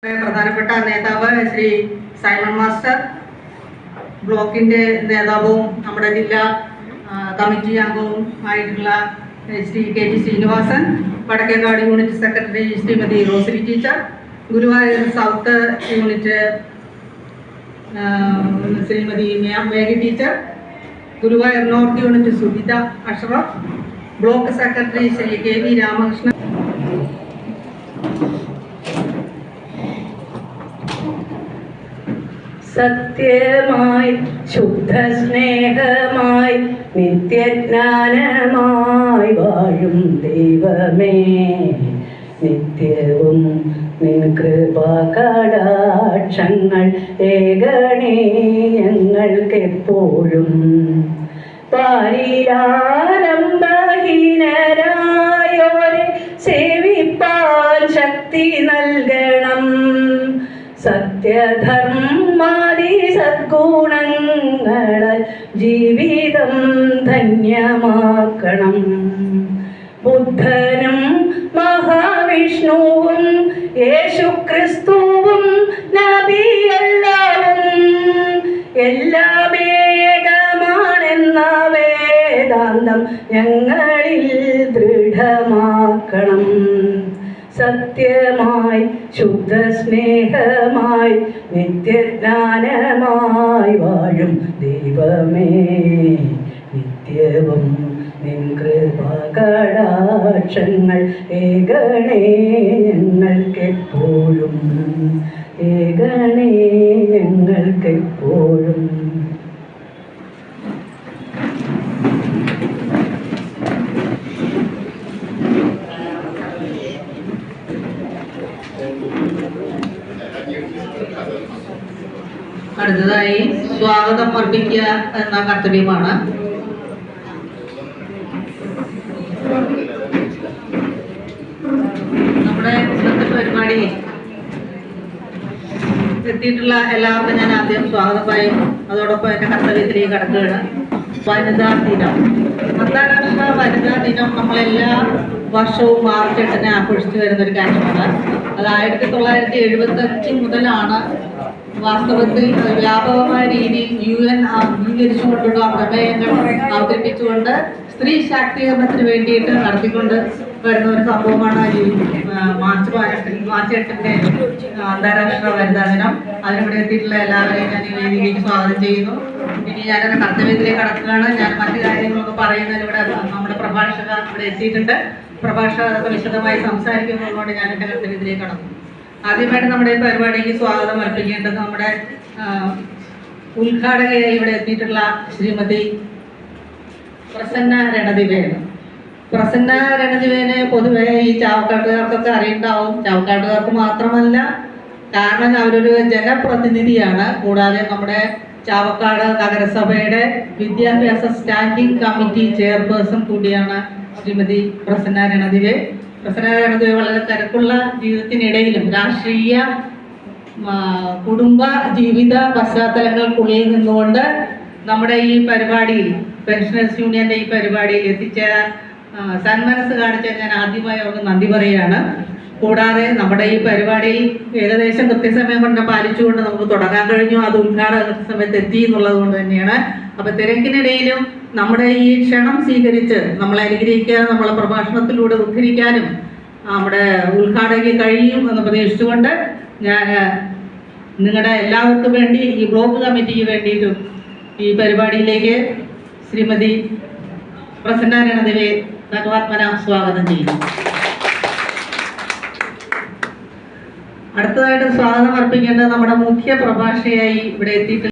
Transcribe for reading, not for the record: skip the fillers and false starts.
പ്രധാനപ്പെട്ട നേതാവ് Shri Simon master, ബ്ലോക്കിന്റെ നേതാവും നമ്മുടെ ജില്ലാ കമ്മിറ്റി അംഗവും ആയിട്ടുള്ള Shri K T Srinivasan, Vadakkekad unit secretary Shrimati Rosaly teacher, Guruvayur south unit Shrimati Meghi teacher, Guruvayur north unit Subitha Ashraf, block secretary Shri K V Ramakrishnan, സത്യമായി ശുദ്ധ സ്നേഹമായി നിത്യജ്ഞാനമായി വാഴും ദൈവമേ, നിത്യവും നിൻ കൃപാകടാക്ഷങ്ങൾ ഏകണേ ഞങ്ങൾക്കെപ്പോഴും. പാരിലാരംഭഹീനരായോരെ സേവിപ്പാൻ ശക്തി നൽകണം. സത്യധർമാദി സദ്ഗുണങ്ങളാൽ ജീവിതം ധന്യമാക്കണം. ബുദ്ധനും മഹാവിഷ്ണുവും യേശുക്രിസ്തുവും നബിയെല്ലാവും എല്ലാം ഏകമാണെന്ന വേദാന്തം ഞങ്ങളിൽ ദൃഢമാക്കണം. സത്യമായി ശുദ്ധ സ്നേഹമായി നിത്യജ്ഞാനമായി വാഴും ദൈവമേ, നിത്യവും നിൻ കൃപാകടാക്ഷങ്ങൾ ഏകണേ ഞങ്ങൾക്കെപ്പോഴും, ഏകണേ ഞങ്ങൾക്കെപ്പോഴും. അടുത്തതായി സ്വാഗതം അർപ്പിക്കുക എന്ന കർത്തവ്യമാണ്. നമ്മുടെ ഇന്നത്തെ പരിപാടി എത്തിയിട്ടുള്ള എല്ലാവർക്കും ഞാൻ ആദ്യം സ്വാഗതം പറയും. അതോടൊപ്പം എൻ്റെ കർത്തവ്യത്തിലേക്ക് കടക്കുകയാണ്. വനിതാ ദിനം, അന്താരാഷ്ട്ര വനിതാ ദിനം നമ്മളെല്ലാ വർഷവും മാർച്ച് 8 ആഘോഷിച്ചു വരുന്നൊരു കാര്യമാണ്. അത് 1975 മുതലാണ് വാസ്തവത്തിൽ വ്യാപകമായ രീതിയിൽ UN അംഗീകരിച്ചുകൊണ്ടുള്ള പ്രമേയങ്ങൾ അവതരിപ്പിച്ചുകൊണ്ട് സ്ത്രീ ശാക്തീകരണത്തിന് വേണ്ടിയിട്ട് നടത്തിക്കൊണ്ട് വരുന്ന ഒരു സംഭവമാണ് ഈ മാർച്ച് 8 അന്താരാഷ്ട്ര വനിതാ ദിനം. അതിനിവിടെ എത്തിയിട്ടുള്ള എല്ലാവരെയും ഞാൻ ഈ വേദിയിലേക്ക് സ്വാഗതം ചെയ്യുന്നു. ഇനി ഞാനൊരു കർത്തവ്യത്തിലേക്ക് കടക്കുകയാണ്. ഞാൻ മറ്റു കാര്യങ്ങളൊക്കെ പറയുന്നതിന് ഇവിടെ നമ്മുടെ പ്രഭാഷക ഇവിടെ എത്തിയിട്ടുണ്ട്. പ്രഭാഷക വിശദമായി സംസാരിക്കുന്നതുകൊണ്ട് ഞാൻ എൻ്റെ കർത്തവ്യത്തിലേക്ക് കടന്നു. ആദ്യമായിട്ട് നമ്മുടെ ഈ പരിപാടിക്ക് സ്വാഗതം അർപ്പിക്കേണ്ടത് നമ്മുടെ ഉദ്ഘാടകയായി ഇവിടെ എത്തിയിട്ടുള്ള ശ്രീമതി പ്രസന്ന രണദിവേന്. പ്രസന്ന രണദിവേനെ പൊതുവെ ഈ ചാവക്കാട്ടുകാർക്കൊക്കെ അറിയുണ്ടാവും. ചാവക്കാട്ടുകാർക്ക് മാത്രമല്ല, കാരണം അവരൊരു ജനപ്രതിനിധിയാണ്. കൂടാതെ നമ്മുടെ ചാവക്കാട് നഗരസഭയുടെ വിദ്യാഭ്യാസ സ്റ്റാൻഡിംഗ് കമ്മിറ്റി ചെയർപേഴ്സൺ കൂടിയാണ് ശ്രീമതി പ്രസന്ന രണദിവേ. പ്രസന്ന രണദിവേ വളരെ തിരക്കുള്ള ജീവിതത്തിനിടയിലും രാഷ്ട്രീയ കുടുംബ ജീവിത പശ്ചാത്തലങ്ങൾക്കുള്ളിൽ നിന്നുകൊണ്ട് നമ്മുടെ ഈ പരിപാടിയിൽ, പെൻഷനേഴ്സ് യൂണിയന്റെ ഈ പരിപാടിയിൽ എത്തിച്ചേരാൻ സന്മനസ് കാണിച്ച ഞാൻ ആദ്യമായി അവർക്ക് നന്ദി പറയുകയാണ്. കൂടാതെ നമ്മുടെ ഈ പരിപാടിയിൽ ഏകദേശം കൃത്യസമയം കൊണ്ട് പാലിച്ചുകൊണ്ട് നമുക്ക് തുടങ്ങാൻ കഴിഞ്ഞു. അത് ഉദ്ഘാടന സമയത്ത് എത്തി എന്നുള്ളത് കൊണ്ട് തന്നെയാണ്. അപ്പൊ തിരക്കിനിടയിലും നമ്മുടെ ഈ ക്ഷണം സ്വീകരിച്ച് നമ്മളെ അനുഗ്രഹിക്കാനും നമ്മളെ പ്രഭാഷണത്തിലൂടെ ഉദ്ധരിക്കാനും നമ്മുടെ ഉദ്ഘാടകയ്ക്ക് കഴിയും എന്ന് പ്രതീക്ഷിച്ചുകൊണ്ട് ഞാൻ നിങ്ങളുടെ എല്ലാവർക്കും വേണ്ടി, ഈ ബ്ലോക്ക് കമ്മിറ്റിക്ക് വേണ്ടിയിട്ടും ഈ പരിപാടിയിലേക്ക് ശ്രീമതി പ്രസന്ന രണദിവേ ഭഗവാത്മന സ്വാഗതം ചെയ്യുന്നു. അടുത്തതായിട്ട് സ്വാഗതം അർപ്പിക്കേണ്ടത് നമ്മുടെ മുഖ്യ പ്രഭാഷകയായി ഇവിടെ എത്തിയിട്ടുള്ള